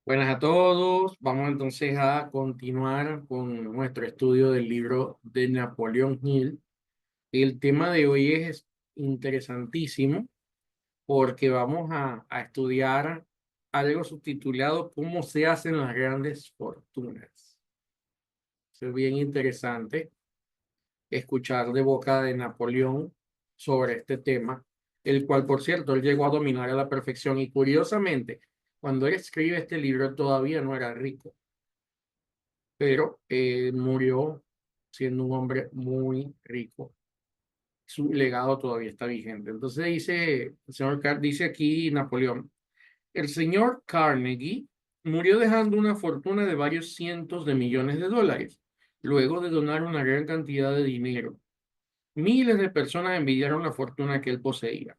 Buenas a todos. Vamos entonces a continuar con nuestro estudio del libro de Napoleón Hill. El tema de hoy es interesantísimo porque vamos a estudiar algo subtitulado ¿Cómo se hacen las grandes fortunas? Es bien interesante escuchar de boca de Napoleón sobre este tema, el cual, por cierto, él llegó a dominar a la perfección y curiosamente, cuando él escribe este libro, él todavía no era rico, pero murió siendo un hombre muy rico. Su legado todavía está vigente. Entonces dice aquí Napoleón, el señor Carnegie murió dejando una fortuna de varios cientos de millones de dólares, luego de donar una gran cantidad de dinero. Miles de personas envidiaron la fortuna que él poseía.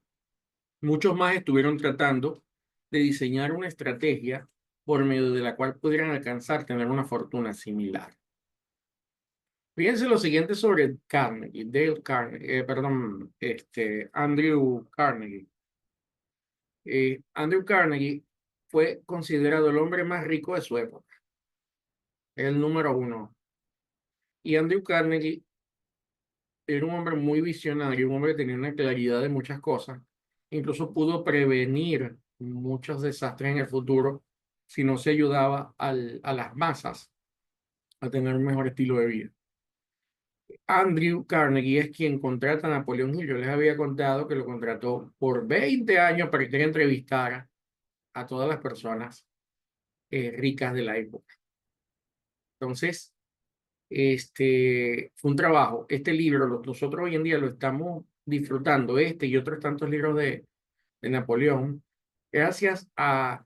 Muchos más estuvieron tratando de diseñar una estrategia por medio de la cual pudieran alcanzar tener una fortuna similar. Fíjense lo siguiente sobre Carnegie, Andrew Carnegie. Andrew Carnegie fue considerado el hombre más rico de su época, el número uno. Y Andrew Carnegie era un hombre muy visionario, un hombre que tenía una claridad de muchas cosas. Incluso pudo prevenir muchos desastres en el futuro si no se ayudaba a las masas a tener un mejor estilo de vida. Andrew Carnegie es quien contrata a Napoleón Hill. Yo les había contado que lo contrató por 20 años para que entrevistara a todas las personas ricas de la época. Entonces, fue un trabajo. Este libro, nosotros hoy en día lo estamos disfrutando, este y otros tantos libros de Napoleón, gracias a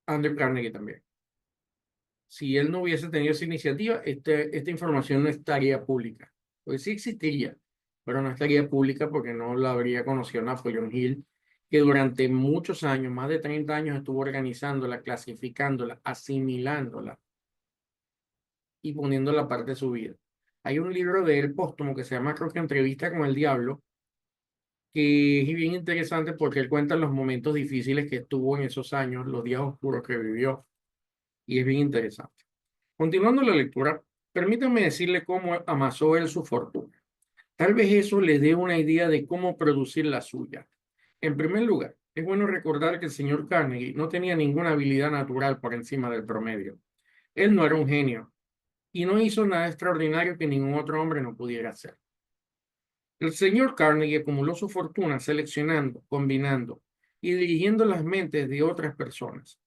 Andrew Carnegie también. Si él no hubiese tenido esa iniciativa, esta información no estaría pública. Pues sí existiría, pero no estaría pública porque no la habría conocido Napoleón Hill, que durante muchos años, más de 30 años, estuvo organizándola, clasificándola, asimilándola y poniéndola parte de su vida. Hay un libro de él póstumo que se llama, creo que Entrevista con el Diablo, que es bien interesante porque él cuenta los momentos difíciles que estuvo en esos años, los días oscuros que vivió, y es bien interesante. Continuando la lectura, permítanme decirle cómo amasó él su fortuna. Tal vez eso le dé una idea de cómo producir la suya. En primer lugar, es bueno recordar que el señor Carnegie no tenía ninguna habilidad natural por encima del promedio. Él no era un genio y no hizo nada extraordinario que ningún otro hombre no pudiera hacer. El señor Carnegie acumuló su fortuna seleccionando, combinando y dirigiendo las mentes de otras personas.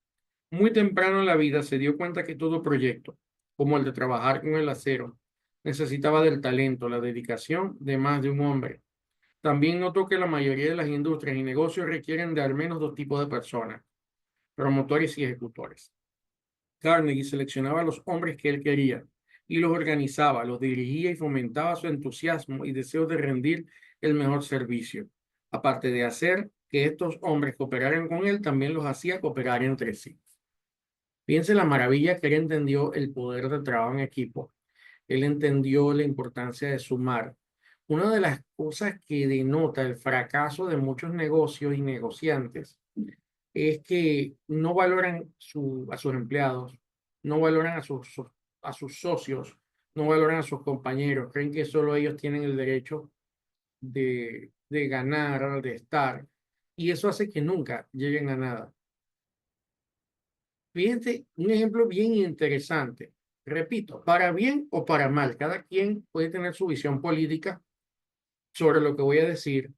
Muy temprano en la vida se dio cuenta que todo proyecto, como el de trabajar con el acero, necesitaba del talento, la dedicación de más de un hombre. También notó que la mayoría de las industrias y negocios requieren de al menos dos tipos de personas, promotores y ejecutores. Carnegie seleccionaba a los hombres que él quería y los organizaba, los dirigía y fomentaba su entusiasmo y deseo de rendir el mejor servicio. Aparte de hacer que estos hombres cooperaran con él, también los hacía cooperar entre sí. Piense la maravilla que él entendió el poder del trabajo en equipo. Él entendió la importancia de sumar. Una de las cosas que denota el fracaso de muchos negocios y negociantes es que no valoran a sus empleados, no valoran a sus socios, no valoran a sus compañeros, creen que solo ellos tienen el derecho de ganar, de estar, y eso hace que nunca lleguen a nada. Fíjense, un ejemplo bien interesante. Repito, para bien o para mal, cada quien puede tener su visión política sobre lo que voy a decir.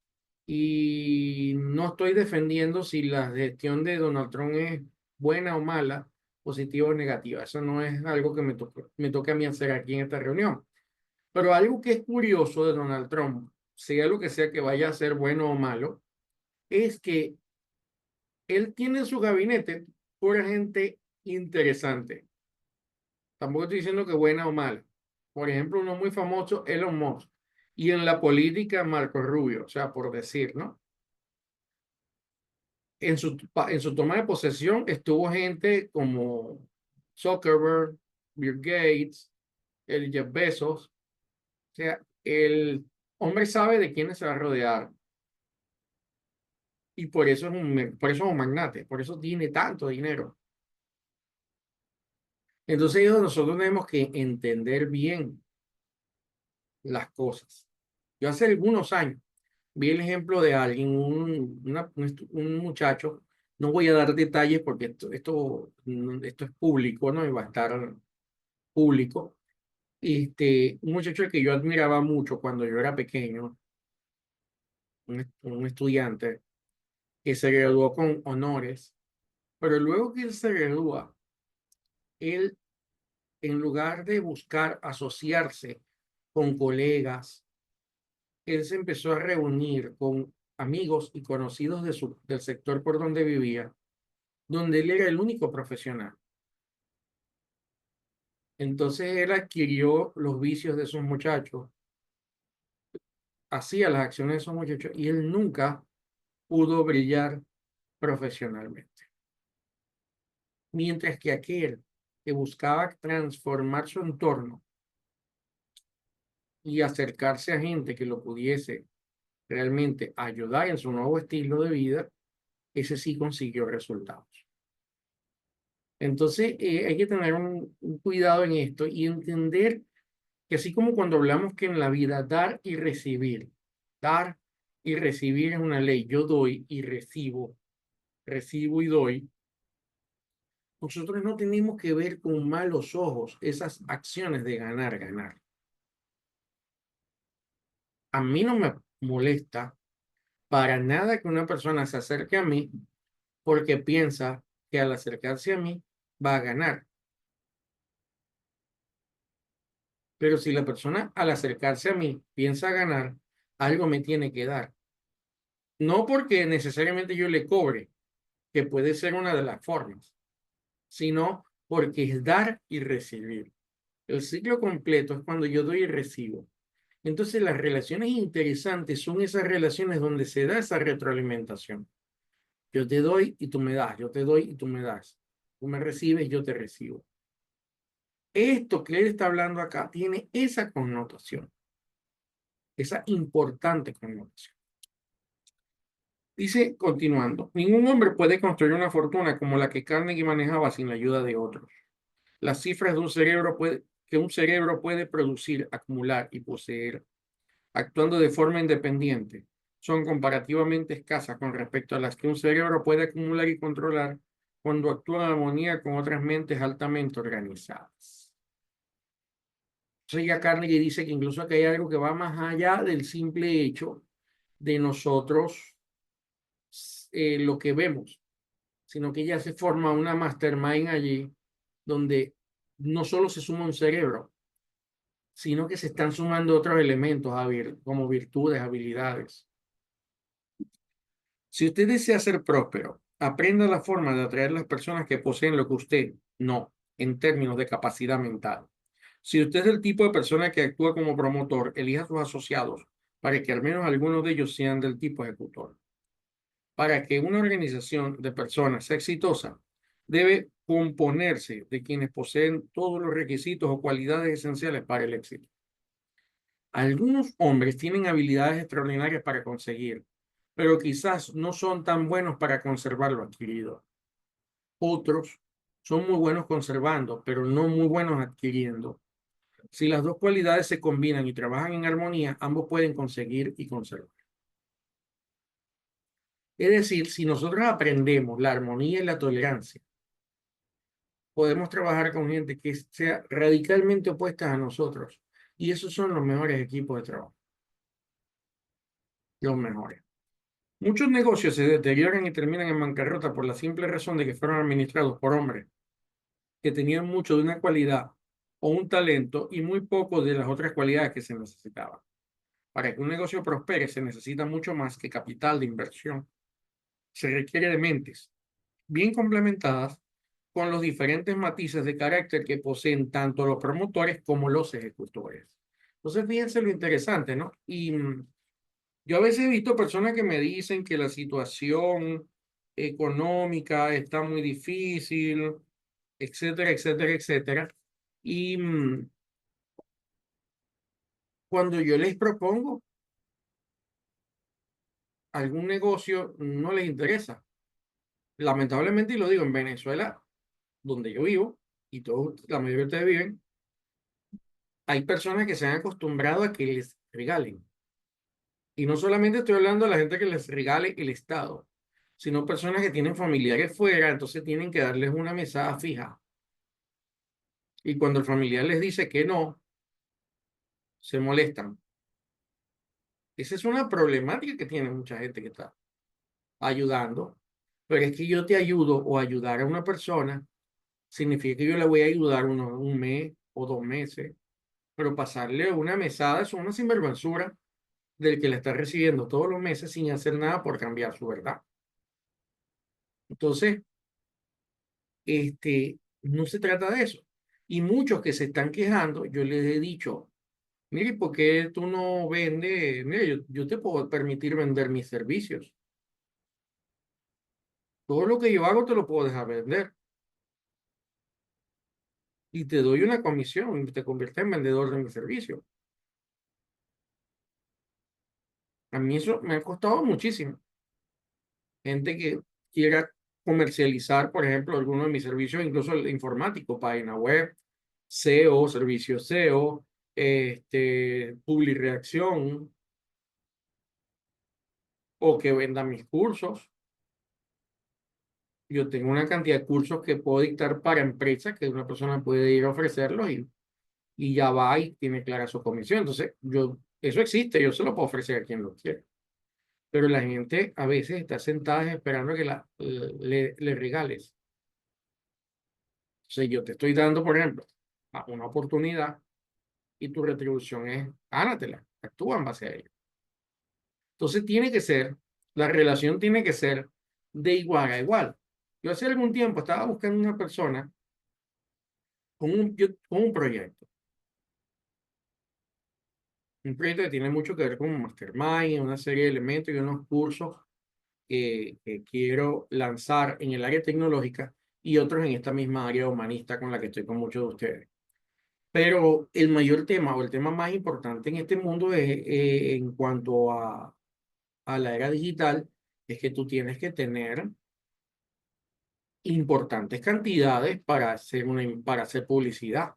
Y no estoy defendiendo si la gestión de Donald Trump es buena o mala, positiva o negativa. Eso no es algo que me toque a mí hacer aquí en esta reunión. Pero algo que es curioso de Donald Trump, sea lo que sea que vaya a ser bueno o malo, es que él tiene en su gabinete pura gente interesante. Tampoco estoy diciendo que buena o mala. Por ejemplo, uno muy famoso, Elon Musk. Y en la política, Marco Rubio, o sea, por decir, ¿no? En su toma de posesión estuvo gente como Zuckerberg, Bill Gates, el Jeff Bezos. O sea, el hombre sabe de quiénes se va a rodear. Y por eso es un magnate, por eso tiene tanto dinero. Entonces nosotros tenemos que entender bien las cosas. Yo hace algunos años vi el ejemplo de alguien, un muchacho, no voy a dar detalles porque esto es público, ¿no? Y va a estar público. Un muchacho al que yo admiraba mucho cuando yo era pequeño, un estudiante que se graduó con honores, pero luego que él se gradúa, él, en lugar de buscar asociarse con colegas, él se empezó a reunir con amigos y conocidos del sector por donde vivía, donde él era el único profesional. Entonces él adquirió los vicios de esos muchachos, hacía las acciones de esos muchachos y él nunca pudo brillar profesionalmente. Mientras que aquel que buscaba transformar su entorno y acercarse a gente que lo pudiese realmente ayudar en su nuevo estilo de vida, ese sí consiguió resultados. Entonces, hay que tener un cuidado en esto y entender que así como cuando hablamos que en la vida dar y recibir es una ley, yo doy y recibo, recibo y doy, nosotros no tenemos que ver con malos ojos esas acciones de ganar, ganar. A mí no me molesta para nada que una persona se acerque a mí porque piensa que al acercarse a mí va a ganar. Pero si la persona al acercarse a mí piensa ganar, algo me tiene que dar. No porque necesariamente yo le cobre, que puede ser una de las formas, sino porque es dar y recibir. El ciclo completo es cuando yo doy y recibo. Entonces las relaciones interesantes son esas relaciones donde se da esa retroalimentación. Yo te doy y tú me das, yo te doy y tú me das. Tú me recibes, yo te recibo. Esto que él está hablando acá tiene esa connotación, esa importante connotación. Dice, continuando, ningún hombre puede construir una fortuna como la que Carnegie manejaba sin la ayuda de otros. Las cifras de que un cerebro puede producir, acumular y poseer, actuando de forma independiente, son comparativamente escasas con respecto a las que un cerebro puede acumular y controlar cuando actúa en armonía con otras mentes altamente organizadas. Entonces ya Carnegie dice que incluso aquí hay algo que va más allá del simple hecho de nosotros lo que vemos, sino que ya se forma una mastermind allí donde no solo se suma un cerebro, sino que se están sumando otros elementos como virtudes, habilidades. Si usted desea ser próspero, aprenda la forma de atraer las personas que poseen lo que usted no, en términos de capacidad mental. Si usted es el tipo de persona que actúa como promotor, elija a sus asociados para que al menos algunos de ellos sean del tipo ejecutor. Para que una organización de personas sea exitosa, debe componerse de quienes poseen todos los requisitos o cualidades esenciales para el éxito. Algunos hombres tienen habilidades extraordinarias para conseguir, pero quizás no son tan buenos para conservar lo adquirido. Otros son muy buenos conservando, pero no muy buenos adquiriendo. Si las dos cualidades se combinan y trabajan en armonía, ambos pueden conseguir y conservar. Es decir, si nosotros aprendemos la armonía y la tolerancia, podemos trabajar con gente que sea radicalmente opuesta a nosotros. Y esos son los mejores equipos de trabajo, los mejores. Muchos negocios se deterioran y terminan en bancarrota por la simple razón de que fueron administrados por hombres que tenían mucho de una cualidad o un talento y muy poco de las otras cualidades que se necesitaban. Para que un negocio prospere se necesita mucho más que capital de inversión. Se requiere de mentes bien complementadas con los diferentes matices de carácter que poseen tanto los promotores como los ejecutores. Entonces, fíjense lo interesante, ¿no? Yo a veces he visto personas que me dicen que la situación económica está muy difícil, etcétera, etcétera, etcétera. Y cuando yo les propongo algún negocio, no les interesa. Lamentablemente, y lo digo, en Venezuela, donde yo vivo, y todos, la mayoría de ustedes viven, hay personas que se han acostumbrado a que les regalen. Y no solamente estoy hablando de la gente que les regale el Estado, sino personas que tienen familiares fuera, entonces tienen que darles una mesada fija. Y cuando el familiar les dice que no, se molestan. Esa es una problemática que tiene mucha gente que está ayudando. Pero es que yo te ayudo o ayudar a una persona, significa que yo le voy a ayudar un mes o 2 meses, pero pasarle una mesada es una sinvergüenzura del que la está recibiendo todos los meses sin hacer nada por cambiar su verdad. Entonces, no se trata de eso. Y muchos que se están quejando, yo les he dicho, mire, ¿por qué tú no vendes? Mire, yo te puedo permitir vender mis servicios. Todo lo que yo hago te lo puedo dejar vender y te doy una comisión y te conviertes en vendedor de mi servicio. A mí eso me ha costado muchísimo. Gente que quiera comercializar, por ejemplo, alguno de mis servicios, incluso el informático, página web, SEO, servicios SEO, Publireacción, o que venda mis cursos. Yo tengo una cantidad de cursos que puedo dictar para empresas que una persona puede ir a ofrecerlos y ya va y tiene clara su comisión. Entonces, eso existe, yo se lo puedo ofrecer a quien lo quiera. Pero la gente a veces está sentada esperando que le regales. Entonces, yo te estoy dando, por ejemplo, una oportunidad y tu retribución es, gánatela, actúa en base a ello. Entonces, la relación tiene que ser de igual a igual. Yo hace algún tiempo estaba buscando una persona con un proyecto que tiene mucho que ver con Mastermind, una serie de elementos y unos cursos que quiero lanzar en el área tecnológica y otros en esta misma área humanista con la que estoy con muchos de ustedes. Pero el mayor tema o el tema más importante en este mundo es, en cuanto a la era digital, es que tú tienes que tener importantes cantidades para hacer publicidad.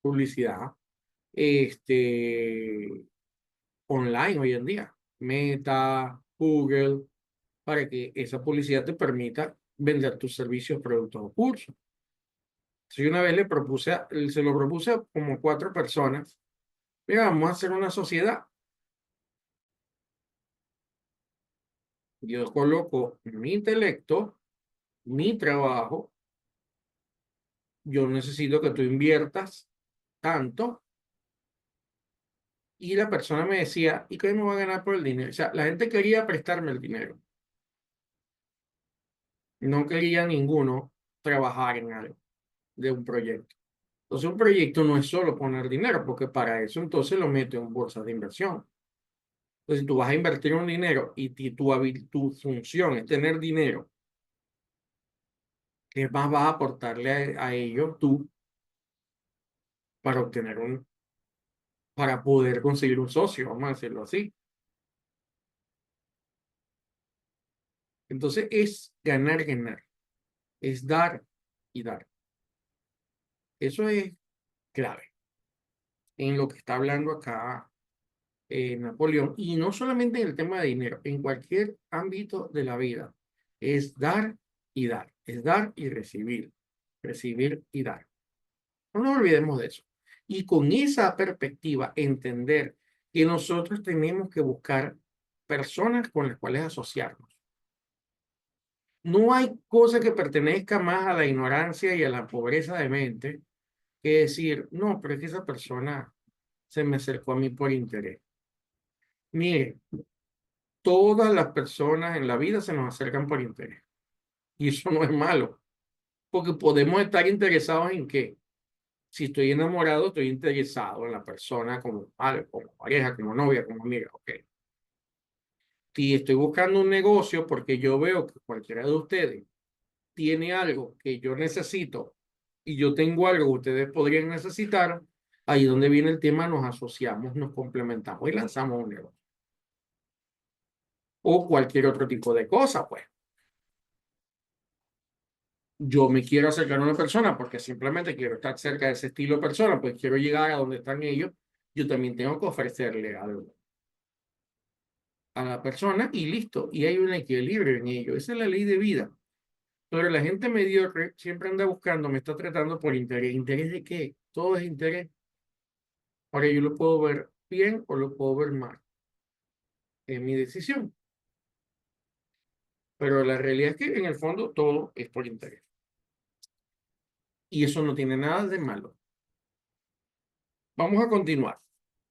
Publicidad este, online hoy en día. Meta, Google, para que esa publicidad te permita vender tus servicios, productos o cursos. Si una vez se lo propuse a como 4 personas, mira, vamos a hacer una sociedad. Yo coloco mi intelecto, mi trabajo, yo necesito que tú inviertas tanto. Y la persona me decía, ¿y qué me va a ganar por el dinero? O sea, la gente quería prestarme el dinero. No quería ninguno trabajar en algo de un proyecto. Entonces, un proyecto no es solo poner dinero, porque para eso entonces lo meto en bolsas de inversión. Entonces, si tú vas a invertir un dinero y tu función es tener dinero, ¿qué más vas a aportarle a ellos tú para para poder conseguir un socio? Vamos a decirlo así. Entonces, es ganar, ganar. Es dar y dar. Eso es clave en lo que está hablando acá Napoleón. Y no solamente en el tema de dinero, en cualquier ámbito de la vida. Es dar y dar. Es dar y recibir. Recibir y dar. No nos olvidemos de eso. Y con esa perspectiva, entender que nosotros tenemos que buscar personas con las cuales asociarnos. No hay cosa que pertenezca más a la ignorancia y a la pobreza de mente que decir, no, pero es que esa persona se me acercó a mí por interés. Mire, todas las personas en la vida se nos acercan por interés. Y eso no es malo, porque podemos estar interesados en qué. Si estoy enamorado, estoy interesado en la persona como padre, como pareja, como novia, como amiga. Ok. Si estoy buscando un negocio porque yo veo que cualquiera de ustedes tiene algo que yo necesito y yo tengo algo que ustedes podrían necesitar, ahí donde viene el tema, nos asociamos, nos complementamos y lanzamos un negocio. O cualquier otro tipo de cosa, pues. yo me quiero acercar a una persona porque simplemente quiero estar cerca de ese estilo de persona, pues quiero llegar a donde están ellos, yo también tengo que ofrecerle algo a la persona y listo. Y hay un equilibrio en ello. Esa es la ley de vida. Pero la gente mediocre siempre anda buscando, me está tratando por interés. ¿Interés de qué? Todo es interés. Ahora yo lo puedo ver bien o lo puedo ver mal. Es mi decisión. Pero la realidad es que en el fondo todo es por interés. Y eso no tiene nada de malo. Vamos a continuar.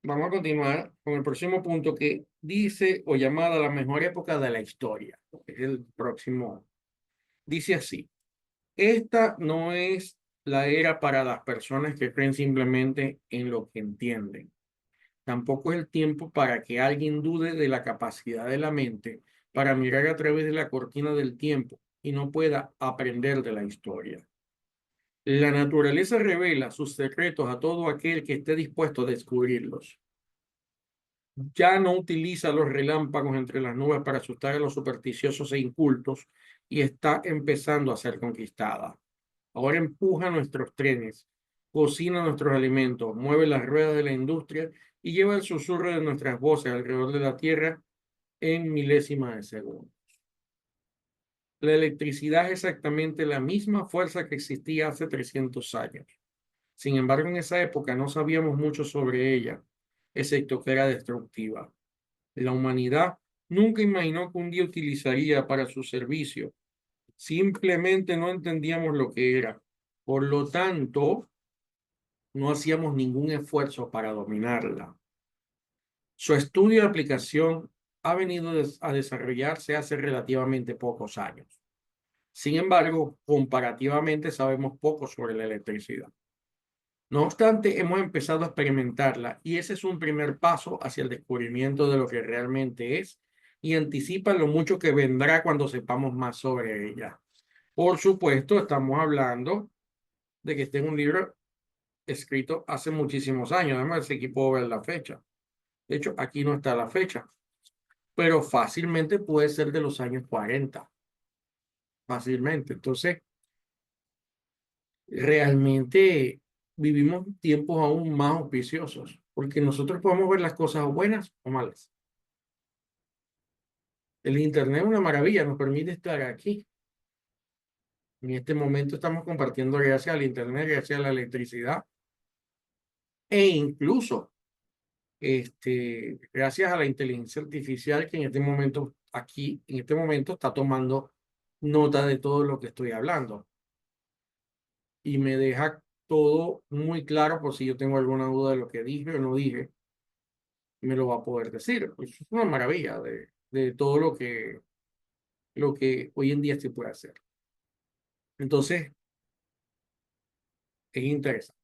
Vamos a continuar con el próximo punto que dice o llamada la mejor época de la historia. Es el próximo. Dice así. Esta no es la era para las personas que creen simplemente en lo que entienden. Tampoco es el tiempo para que alguien dude de la capacidad de la mente para mirar a través de la cortina del tiempo y no pueda aprender de la historia. La naturaleza revela sus secretos a todo aquel que esté dispuesto a descubrirlos. Ya no utiliza los relámpagos entre las nubes para asustar a los supersticiosos e incultos y está empezando a ser conquistada. Ahora empuja nuestros trenes, cocina nuestros alimentos, mueve las ruedas de la industria y lleva el susurro de nuestras voces alrededor de la Tierra en milésimas de segundo. La electricidad es exactamente la misma fuerza que existía hace 300 años. Sin embargo, en esa época no sabíamos mucho sobre ella, excepto que era destructiva. La humanidad nunca imaginó que un día utilizaría para su servicio. Simplemente no entendíamos lo que era. Por lo tanto, no hacíamos ningún esfuerzo para dominarla. Su estudio de aplicación ha venido a desarrollarse hace relativamente pocos años. Sin embargo, comparativamente sabemos poco sobre la electricidad. No obstante, hemos empezado a experimentarla y ese es un primer paso hacia el descubrimiento de lo que realmente es y anticipa lo mucho que vendrá cuando sepamos más sobre ella. Por supuesto, estamos hablando de que este es un libro escrito hace muchísimos años, además aquí puedo ver la fecha. De hecho, aquí no está la fecha, pero fácilmente puede ser de los años 40, fácilmente. Entonces, realmente vivimos tiempos aún más auspiciosos, porque nosotros podemos ver las cosas buenas o malas. El Internet es una maravilla, nos permite estar aquí. En este momento estamos compartiendo gracias al Internet, gracias a la electricidad, e incluso gracias a la inteligencia artificial que en este momento, aquí, en este momento, está tomando nota de todo lo que estoy hablando y me deja todo muy claro por si yo tengo alguna duda de lo que dije o no dije, me lo va a poder decir. Pues es una maravilla de todo lo que hoy en día se puede hacer. Entonces, es interesante.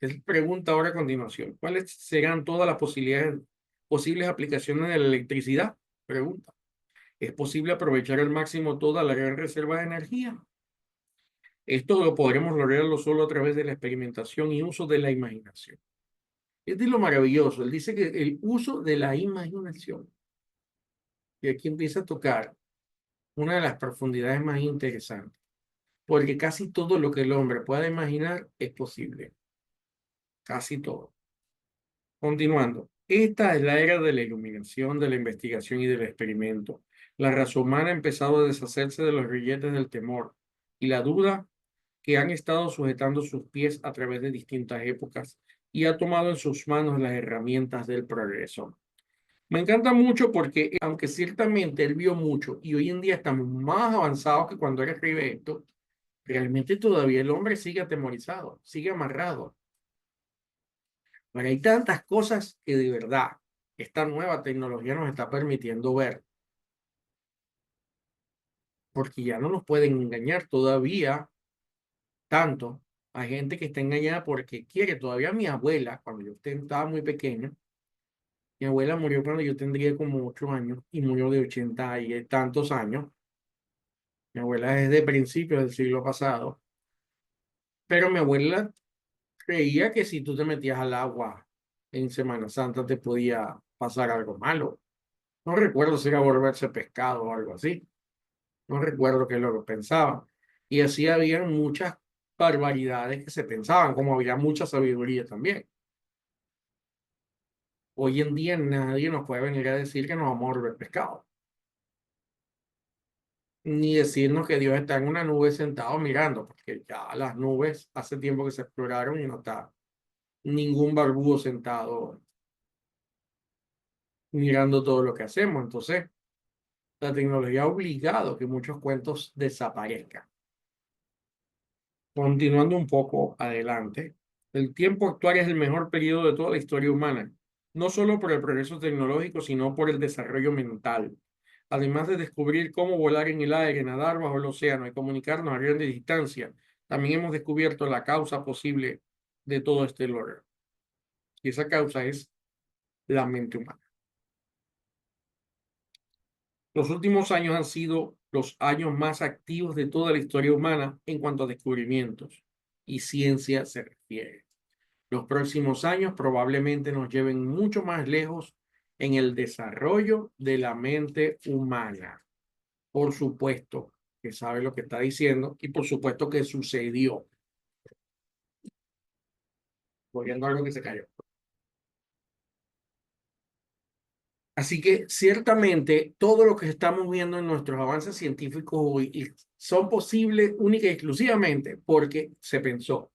Él pregunta ahora a continuación, ¿cuáles serán todas las posibles aplicaciones de la electricidad? Pregunta. ¿Es posible aprovechar al máximo toda la gran reserva de energía? Esto lo podremos lograrlo solo a través de la experimentación y uso de la imaginación. Este es lo maravilloso. Él dice que el uso de la imaginación. Y aquí empieza a tocar una de las profundidades más interesantes. Porque casi todo lo que el hombre pueda imaginar es posible. Casi todo. Continuando. Esta es la era de la iluminación, de la investigación y del experimento. La raza humana ha empezado a deshacerse de los grilletes del temor y la duda que han estado sujetando sus pies a través de distintas épocas y ha tomado en sus manos las herramientas del progreso. Me encanta mucho porque, aunque ciertamente él vio mucho y hoy en día estamos más avanzados que cuando él escribe esto, realmente todavía el hombre sigue atemorizado, sigue amarrado. Pero hay tantas cosas que de verdad esta nueva tecnología nos está permitiendo ver, porque ya no nos pueden engañar todavía tanto. Hay gente que está engañada porque quiere. Todavía mi abuela, cuando yo estaba muy pequeño, mi abuela murió cuando yo tendría como 8 años y murió de 80 y tantos años. Mi abuela es de principios del siglo pasado, pero mi abuela creía que si tú te metías al agua en Semana Santa te podía pasar algo malo. No recuerdo si era volverse pescado o algo así. No recuerdo qué es lo que pensaba. Y así había muchas barbaridades que se pensaban, como había mucha sabiduría también. Hoy en día nadie nos puede venir a decir que nos vamos a volver pescado, ni decirnos que Dios está en una nube sentado mirando, porque ya las nubes hace tiempo que se exploraron y no está ningún barbudo sentado mirando todo lo que hacemos. Entonces, la tecnología ha obligado que muchos cuentos desaparezcan. Continuando un poco adelante, el tiempo actual es el mejor periodo de toda la historia humana, no solo por el progreso tecnológico, sino por el desarrollo mental. Además de descubrir cómo volar en el aire, nadar bajo el océano y comunicarnos a grandes distancias, también hemos descubierto la causa posible de todo este logro. Y esa causa es la mente humana. Los últimos años han sido los años más activos de toda la historia humana en cuanto a descubrimientos y ciencia se refiere. Los próximos años probablemente nos lleven mucho más lejos en el desarrollo de la mente humana. Por supuesto que sabe lo que está diciendo y por supuesto que sucedió. Volviendo a algo que se cayó. Así que ciertamente todo lo que estamos viendo en nuestros avances científicos hoy son posibles única y exclusivamente porque se pensó.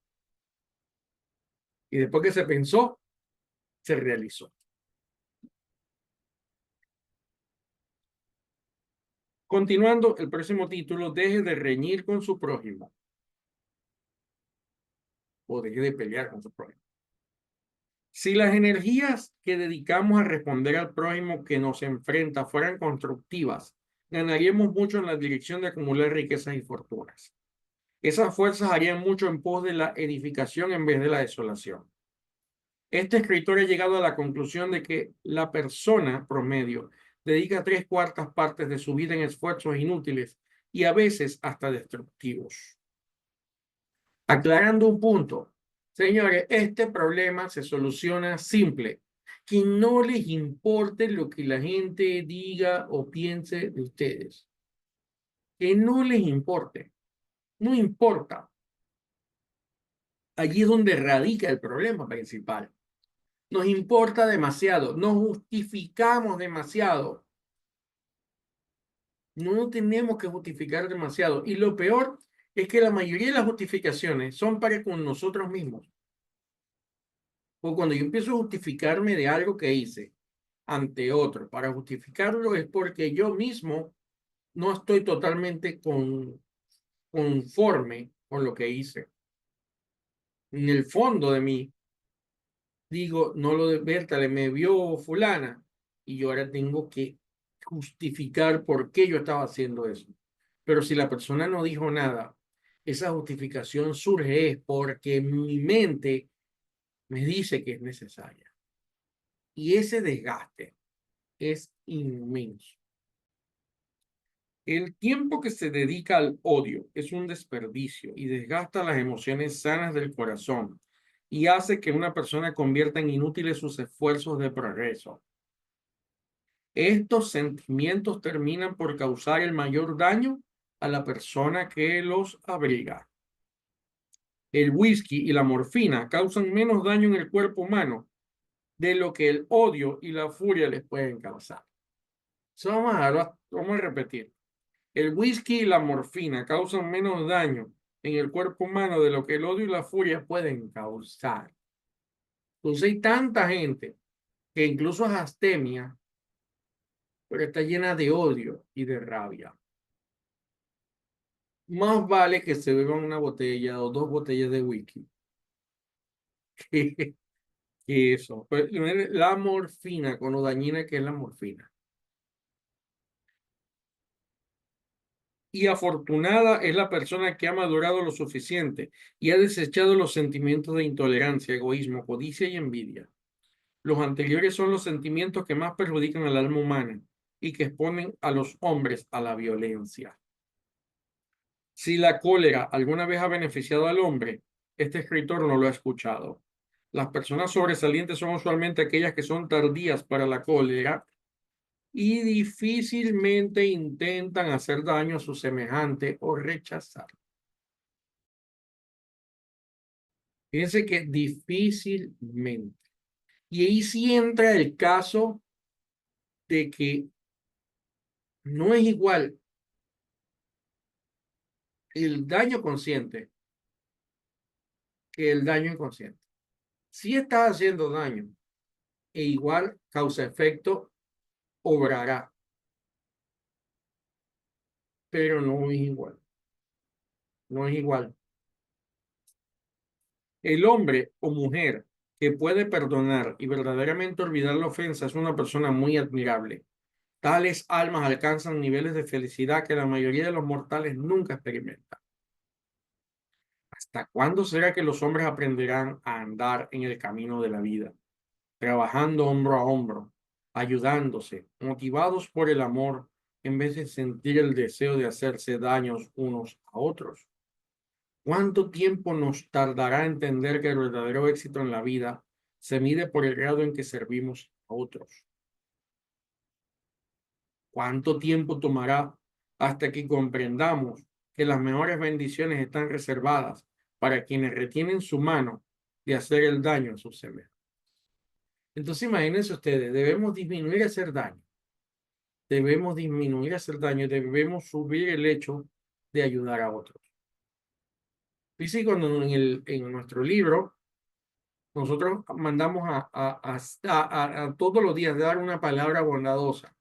Y después que se pensó, se realizó. Continuando, el próximo título, deje de reñir con su prójimo o deje de pelear con su prójimo. Si las energías que dedicamos a responder al prójimo que nos enfrenta fueran constructivas, ganaríamos mucho en la dirección de acumular riquezas y fortunas. Esas fuerzas harían mucho en pos de la edificación en vez de la desolación. Este escritor ha llegado a la conclusión de que la persona promedio dedica 3/4 partes de su vida en esfuerzos inútiles y a veces hasta destructivos. Aclarando un punto, señores, este problema se soluciona simple. Que no les importe lo que la gente diga o piense de ustedes. Que no les importe. No importa. Allí es donde radica el problema principal. Nos importa demasiado, nos justificamos demasiado. No tenemos que justificar demasiado. Y lo peor es que la mayoría de las justificaciones son para con nosotros mismos. O cuando yo empiezo a justificarme de algo que hice ante otro, para justificarlo es porque yo mismo no estoy totalmente conforme con lo que hice. En el fondo de mí, digo, no lo de Berta, me vio fulana y yo ahora tengo que justificar por qué yo estaba haciendo eso. Pero si la persona no dijo nada, esa justificación surge es porque mi mente me dice que es necesaria. Y ese desgaste es inmenso. El tiempo que se dedica al odio es un desperdicio y desgasta las emociones sanas del corazón y hace que una persona convierta en inútiles sus esfuerzos de progreso. Estos sentimientos terminan por causar el mayor daño a la persona que los abriga. El whisky y la morfina causan menos daño en el cuerpo humano de lo que el odio y la furia les pueden causar. So, vamos a repetir. El whisky y la morfina causan menos daño en el cuerpo humano de lo que el odio y la furia pueden causar. Entonces hay tanta gente que incluso es astemia, pero está llena de odio y de rabia. Más vale que se beban una botella o 2 botellas de whisky que, que eso. Pero la morfina, con lo dañina que es la morfina. Y afortunada es la persona que ha madurado lo suficiente y ha desechado los sentimientos de intolerancia, egoísmo, codicia y envidia. Los anteriores son los sentimientos que más perjudican al alma humana y que exponen a los hombres a la violencia. Si la cólera alguna vez ha beneficiado al hombre, este escritor no lo ha escuchado. Las personas sobresalientes son usualmente aquellas que son tardías para la cólera y difícilmente intentan hacer daño a su semejante o rechazar. Fíjense que difícilmente. Y ahí sí entra el caso de que no es igual el daño consciente que el daño inconsciente. Si está haciendo daño e igual causa-efecto obrará, pero no es igual, no es igual. El hombre o mujer que puede perdonar y verdaderamente olvidar la ofensa es una persona muy admirable. Tales almas alcanzan niveles de felicidad que la mayoría de los mortales nunca experimentan. ¿Hasta cuándo será que los hombres aprenderán a andar en el camino de la vida, trabajando hombro a hombro, ayudándose, motivados por el amor, en vez de sentir el deseo de hacerse daños unos a otros? ¿Cuánto tiempo nos tardará entender que el verdadero éxito en la vida se mide por el grado en que servimos a otros? ¿Cuánto tiempo tomará hasta que comprendamos que las mejores bendiciones están reservadas para quienes retienen su mano de hacer el daño a sus semejantes? Entonces, imagínense ustedes, debemos disminuir hacer daño, debemos disminuir hacer daño, debemos subir el hecho de ayudar a otros. Dice cuando en nuestro libro nosotros mandamos a todos los días dar una palabra bondadosa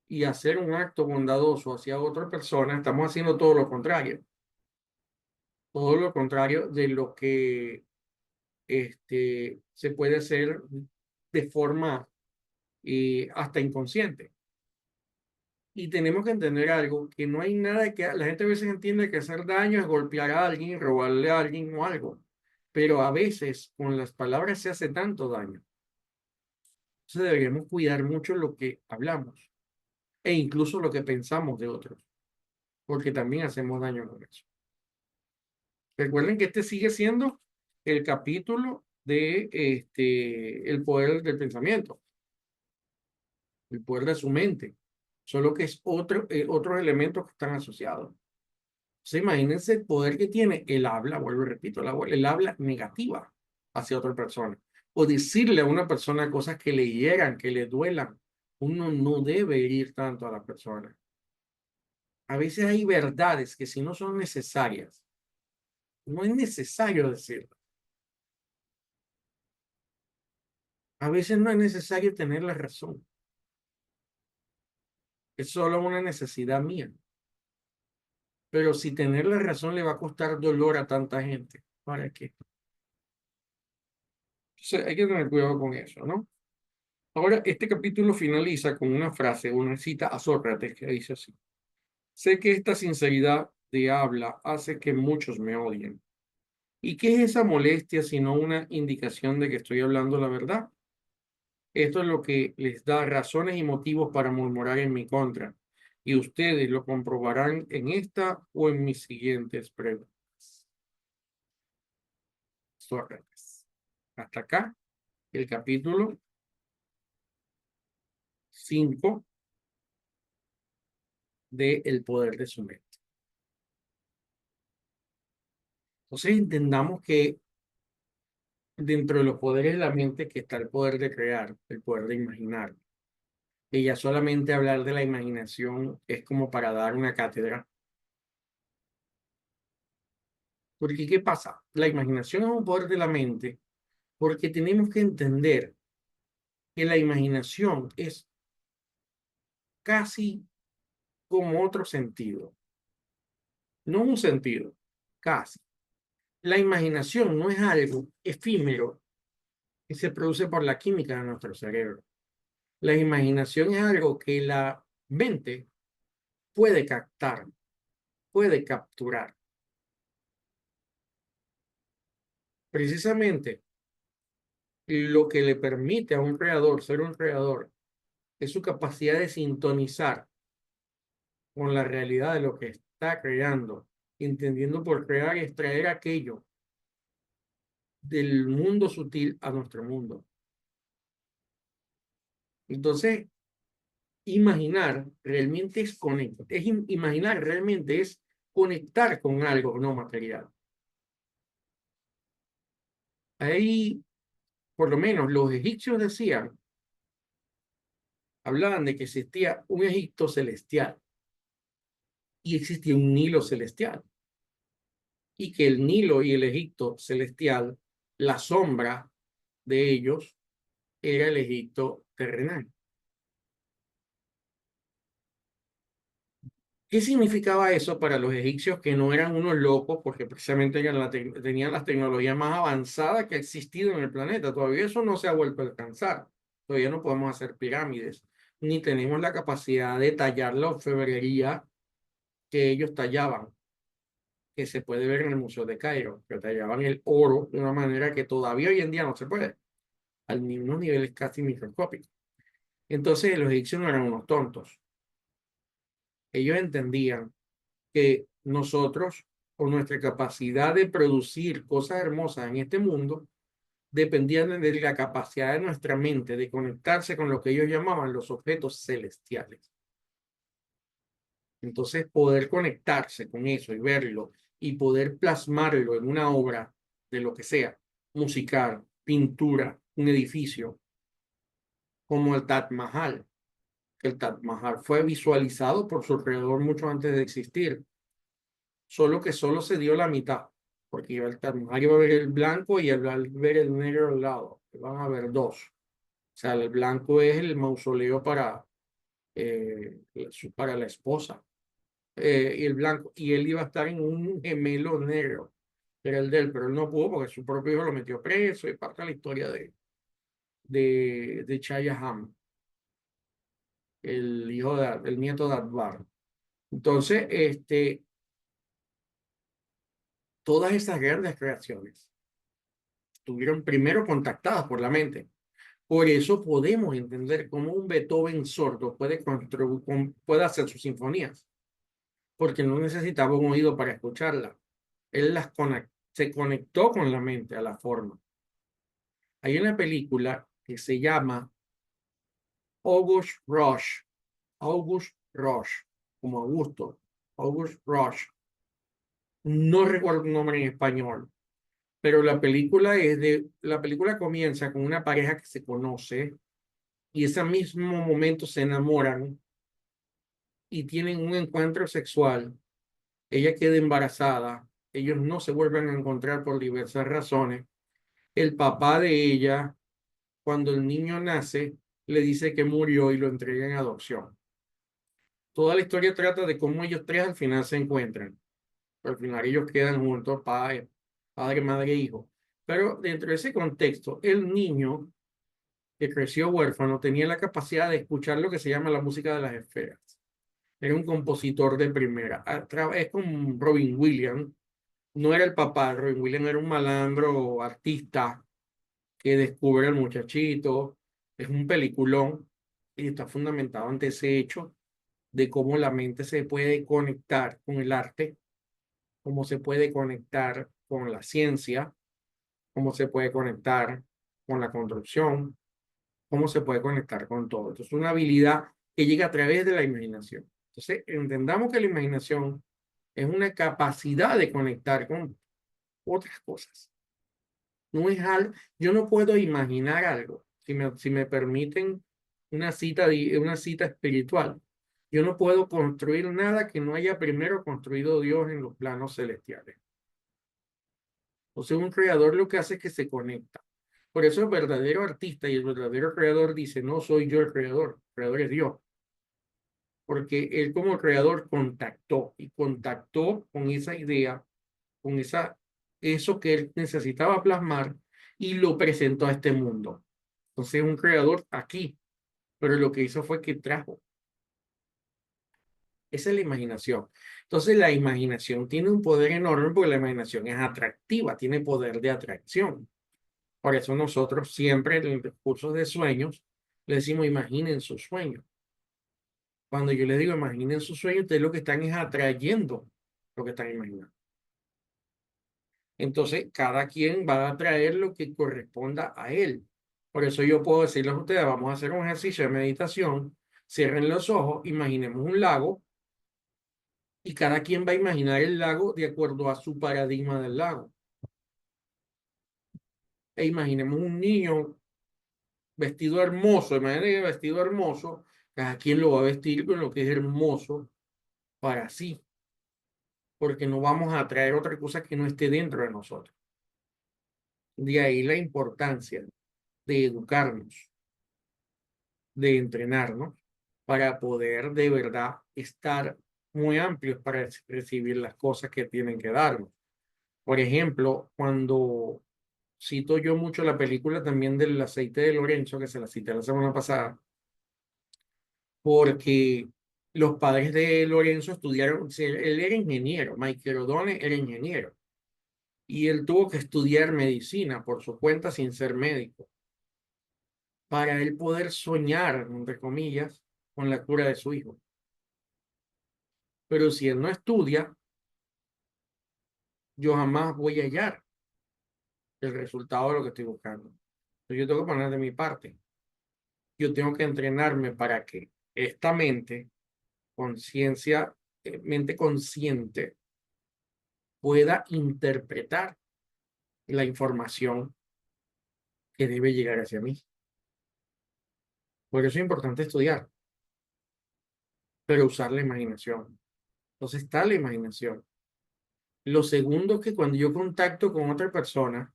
y hacer un acto bondadoso hacia otra persona, estamos haciendo todo lo contrario de lo que se puede hacer de forma hasta inconsciente. Y tenemos que entender algo, que no hay nada que la gente a veces entiende que hacer daño es golpear a alguien, robarle a alguien o algo, pero a veces con las palabras se hace tanto daño. Entonces deberíamos cuidar mucho lo que hablamos e incluso lo que pensamos de otros, porque también hacemos daño con eso. Recuerden que este sigue siendo el capítulo de el poder del pensamiento, el poder de su mente, solo que es otros elementos que están asociados. Entonces, imagínense el poder que tiene el habla, vuelvo y repito, el habla negativa hacia otra persona, o decirle a una persona cosas que le hieran, que le duelan. Uno no debe herir tanto a la persona. A veces hay verdades que si no son necesarias, no es necesario decirlas. A veces no es necesario tener la razón. Es solo una necesidad mía. Pero si tener la razón le va a costar dolor a tanta gente, ¿para qué? Entonces hay que tener cuidado con eso, ¿no? Ahora, este capítulo finaliza con una frase, una cita a Sócrates que dice así: sé que esta sinceridad de habla hace que muchos me odien. ¿Y qué es esa molestia sino una indicación de que estoy hablando la verdad? Esto es lo que les da razones y motivos para murmurar en mi contra. Y ustedes lo comprobarán en esta o en mis siguientes preguntas. Sócrates. Hasta acá el capítulo 5 de El poder de su mente. Entonces entendamos que dentro de los poderes de la mente que está el poder de crear, el poder de imaginar. Y ya solamente hablar de la imaginación es como para dar una cátedra. Porque ¿qué pasa? La imaginación es un poder de la mente porque tenemos que entender que la imaginación es casi como otro sentido. No un sentido, casi. La imaginación no es algo efímero que se produce por la química de nuestro cerebro. La imaginación es algo que la mente puede captar, puede capturar. Precisamente lo que le permite a un creador ser un creador es su capacidad de sintonizar con la realidad de lo que está creando, entendiendo por crear y extraer aquello del mundo sutil a nuestro mundo. Entonces, imaginar realmente es conectar, imaginar realmente es conectar con algo no material. Ahí, por lo menos, los egipcios decían, hablaban de que existía un Egipto celestial y existía un Nilo celestial. Y que el Nilo y el Egipto celestial, la sombra de ellos era el Egipto terrenal. ¿Qué significaba eso para los egipcios que no eran unos locos porque precisamente tenían las tecnologías más avanzadas que ha existido en el planeta? Todavía eso no se ha vuelto a alcanzar. Todavía no podemos hacer pirámides, ni tenemos la capacidad de tallar la orfebrería que ellos tallaban, que se puede ver en el Museo de Cairo, que tallaban el oro de una manera que todavía hoy en día no se puede, a unos niveles casi microscópicos. Entonces los egipcios no eran unos tontos. Ellos entendían que nosotros, con nuestra capacidad de producir cosas hermosas en este mundo, dependían de la capacidad de nuestra mente de conectarse con lo que ellos llamaban los objetos celestiales. Entonces, poder conectarse con eso y verlo y poder plasmarlo en una obra de lo que sea, musical, pintura, un edificio, como el Taj Mahal. El Taj Mahal fue visualizado por su creador mucho antes de existir, solo que solo se dio la mitad, porque iba a ver el blanco y al ver el negro al lado, van a ver dos. O sea, el blanco es el mausoleo para la esposa, y el blanco, y él iba a estar en un gemelo negro, que era el de él, pero él no pudo porque su propio hijo lo metió preso y parte de la historia de Shah Jahan, el nieto de Akbar. Entonces, todas esas grandes creaciones estuvieron primero contactadas por la mente. Por eso podemos entender cómo un Beethoven sordo puede hacer sus sinfonías, porque no necesitaba un oído para escucharla. Él se conectó con la mente a la forma. Hay una película que se llama August Rush, August Rush, como Augusto, August Rush. No recuerdo el nombre en español, pero la película comienza con una pareja que se conoce y ese mismo momento se enamoran y tienen un encuentro sexual. Ella queda embarazada, ellos no se vuelven a encontrar por diversas razones. El papá de ella, cuando el niño nace, le dice que murió y lo entrega en adopción. Toda la historia trata de cómo ellos tres al final se encuentran. Al final ellos quedan juntos, padre, madre e hijo. Pero dentro de ese contexto, el niño que creció huérfano tenía la capacidad de escuchar lo que se llama la música de las esferas. Era un compositor de primera. Es como Robin Williams. No era el papá, Robin Williams era un malandro artista que descubre al muchachito. Es un peliculón y está fundamentado ante ese hecho de cómo la mente se puede conectar con el arte, cómo se puede conectar con la ciencia, cómo se puede conectar con la construcción, cómo se puede conectar con todo. Entonces, es una habilidad que llega a través de la imaginación. Entonces, entendamos que la imaginación es una capacidad de conectar con otras cosas. No es algo, yo no puedo imaginar algo, si me permiten una cita espiritual. Yo no puedo construir nada que no haya primero construido Dios en los planos celestiales. O sea, un creador lo que hace es que se conecta. Por eso el verdadero artista y el verdadero creador dice, no soy yo el creador es Dios. Porque él como creador contactó y contactó con esa idea, con eso que él necesitaba plasmar y lo presentó a este mundo. Entonces, un creador aquí, pero lo que hizo fue que trajo. Esa es la imaginación. Entonces, la imaginación tiene un poder enorme porque la imaginación es atractiva, tiene poder de atracción. Por eso nosotros siempre en los cursos de sueños le decimos, imaginen sus sueños. Cuando yo les digo, imaginen sus sueños, ustedes lo que están es atrayendo lo que están imaginando. Entonces, cada quien va a atraer lo que corresponda a él. Por eso yo puedo decirles a ustedes, vamos a hacer un ejercicio de meditación, cierren los ojos, imaginemos un lago y cada quien va a imaginar el lago de acuerdo a su paradigma del lago. E imaginemos un niño vestido hermoso, imagínate que vestido hermoso, cada quien lo va a vestir con lo que es hermoso para sí, porque no vamos a traer otra cosa que no esté dentro de nosotros. De ahí la importancia de educarnos, de entrenarnos, para poder de verdad estar muy amplios para recibir las cosas que tienen que darnos. Por ejemplo, cuando cito yo mucho la película también del aceite de Lorenzo, que se la cité la semana pasada, porque los padres de Lorenzo estudiaron, él era ingeniero, Michael O'Donnell era ingeniero, y él tuvo que estudiar medicina por su cuenta sin ser médico, para él poder soñar, entre comillas, con la cura de su hijo. Pero si él no estudia, yo jamás voy a hallar el resultado de lo que estoy buscando. Entonces yo tengo que poner de mi parte. Yo tengo que entrenarme para que esta mente, conciencia, mente consciente, pueda interpretar la información que debe llegar hacia mí. Por eso es importante estudiar, pero usar la imaginación. Entonces está la imaginación. Lo segundo es que cuando yo contacto con otra persona,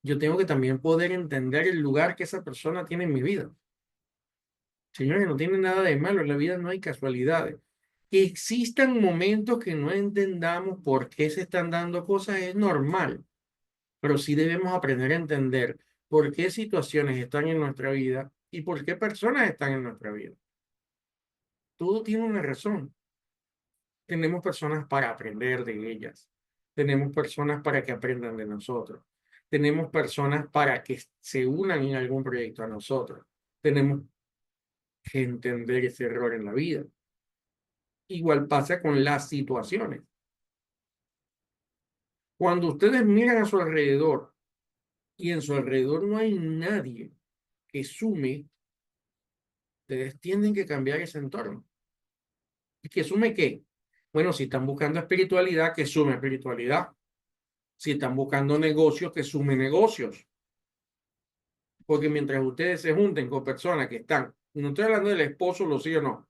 yo tengo que también poder entender el lugar que esa persona tiene en mi vida. Señores, no tiene nada de malo, en la vida no hay casualidades. Que existan momentos que no entendamos por qué se están dando cosas es normal, pero sí debemos aprender a entender por qué situaciones están en nuestra vida y por qué personas están en nuestra vida. Todo tiene una razón. Tenemos personas para aprender de ellas. Tenemos personas para que aprendan de nosotros. Tenemos personas para que se unan en algún proyecto a nosotros. Tenemos que entender ese error en la vida. Igual pasa con las situaciones. Cuando ustedes miran a su alrededor y en su alrededor no hay nadie que sume, ustedes tienen que cambiar ese entorno. ¿Y que sume qué? Bueno, si están buscando espiritualidad, que sume espiritualidad. Si están buscando negocios, que sume negocios. Porque mientras ustedes se junten con personas que están, no estoy hablando del esposo, los hijos, no,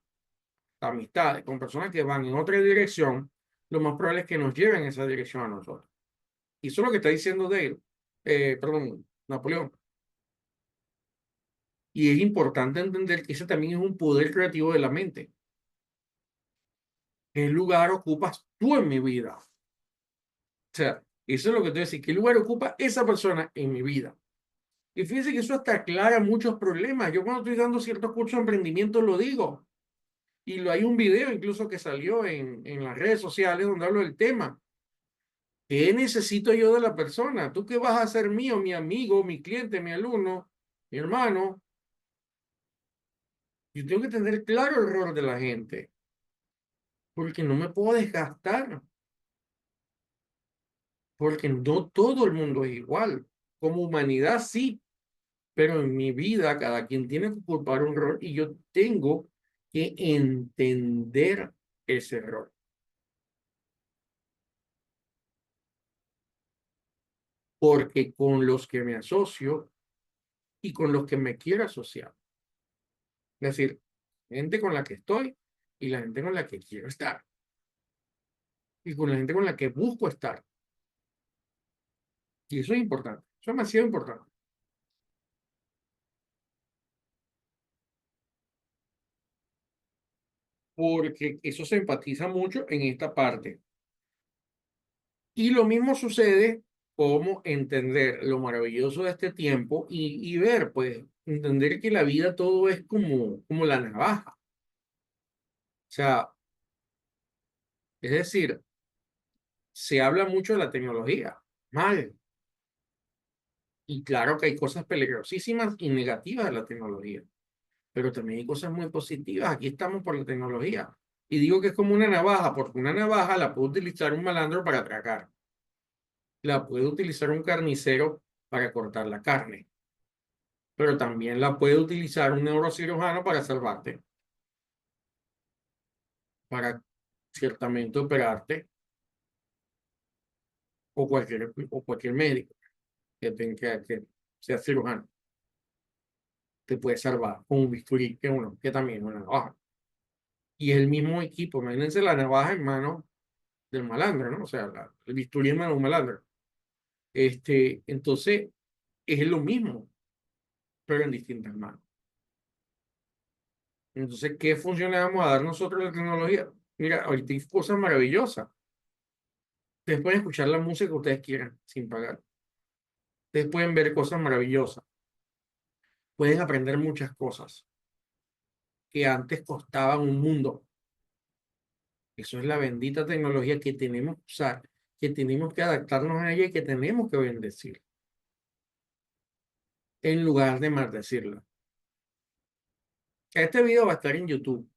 amistades, con personas que van en otra dirección, lo más probable es que nos lleven en esa dirección a nosotros. Y eso es lo que está diciendo Dale, perdón, Napoleón. Y es importante entender que ese también es un poder creativo de la mente. ¿Qué lugar ocupas tú en mi vida? O sea, eso es lo que te voy a decir. ¿Qué lugar ocupa esa persona en mi vida? Y fíjense que eso hasta aclara muchos problemas. Yo cuando estoy dando ciertos cursos de emprendimiento lo digo. Y hay un video incluso que salió en las redes sociales donde hablo del tema. ¿Qué necesito yo de la persona? ¿Tú qué vas a hacer mío, mi amigo, mi cliente, mi alumno, mi hermano? Yo tengo que tener claro el rol de la gente, porque no me puedo desgastar, porque no todo el mundo es igual. Como humanidad sí, pero en mi vida cada quien tiene que ocupar un rol y yo tengo que entender ese rol, porque con los que me asocio y con los que me quiero asociar, es decir, gente con la que estoy y la gente con la que quiero estar, y con la gente con la que busco estar. Y eso es importante, eso es demasiado importante, porque eso se empatiza mucho en esta parte. Y lo mismo sucede como entender lo maravilloso de este tiempo y ver, pues, entender que la vida todo es como la navaja. O sea, es decir, se habla mucho de la tecnología, mal. Y claro que hay cosas peligrosísimas y negativas de la tecnología, pero también hay cosas muy positivas. Aquí estamos por la tecnología. Y digo que es como una navaja, porque una navaja la puede utilizar un malandro para atracar, la puede utilizar un carnicero para cortar la carne, pero también la puede utilizar un neurocirujano para salvarte, para ciertamente operarte, o cualquier médico que tenga que. sea cirujano, te puede salvar con un bisturí que también es una navaja. Y es el mismo equipo, imagínense la navaja en mano del malandro, ¿no? O sea, el bisturí en mano de un malandro. Entonces, es lo mismo, pero en distintas manos. Entonces, ¿qué función le vamos a dar nosotros a la tecnología? Mira, ahorita hay cosas maravillosas. Ustedes pueden escuchar la música que ustedes quieran sin pagar. Ustedes pueden ver cosas maravillosas. Pueden aprender muchas cosas que antes costaban un mundo. Eso es la bendita tecnología que tenemos que usar, que tenemos que adaptarnos a ella y que tenemos que bendecir, en lugar de maldecirla. Este video va a estar en YouTube.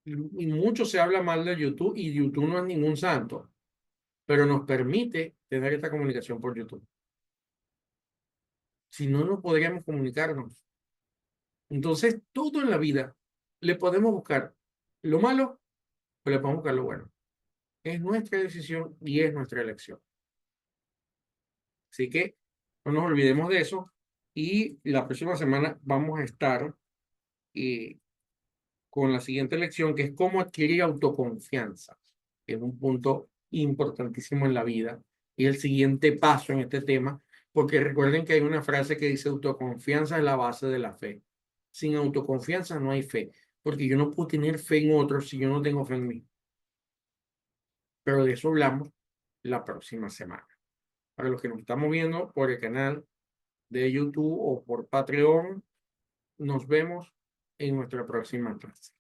Y mucho se habla mal de YouTube y YouTube no es ningún santo, pero nos permite tener esta comunicación por YouTube. Si no, no podríamos comunicarnos. Entonces, todo en la vida le podemos buscar lo malo o le podemos buscar lo bueno. Es nuestra decisión y es nuestra elección. Así que no nos olvidemos de eso. Y la próxima semana vamos a estar eh, con la siguiente lección, que es cómo adquirir autoconfianza. Es un punto importantísimo en la vida y el siguiente paso en este tema, porque recuerden que hay una frase que dice autoconfianza es la base de la fe. Sin autoconfianza no hay fe, porque yo no puedo tener fe en otros si yo no tengo fe en mí. Pero de eso hablamos la próxima semana. Para los que nos estamos viendo por el canal de YouTube o por Patreon, nos vemos en nuestra próxima clase.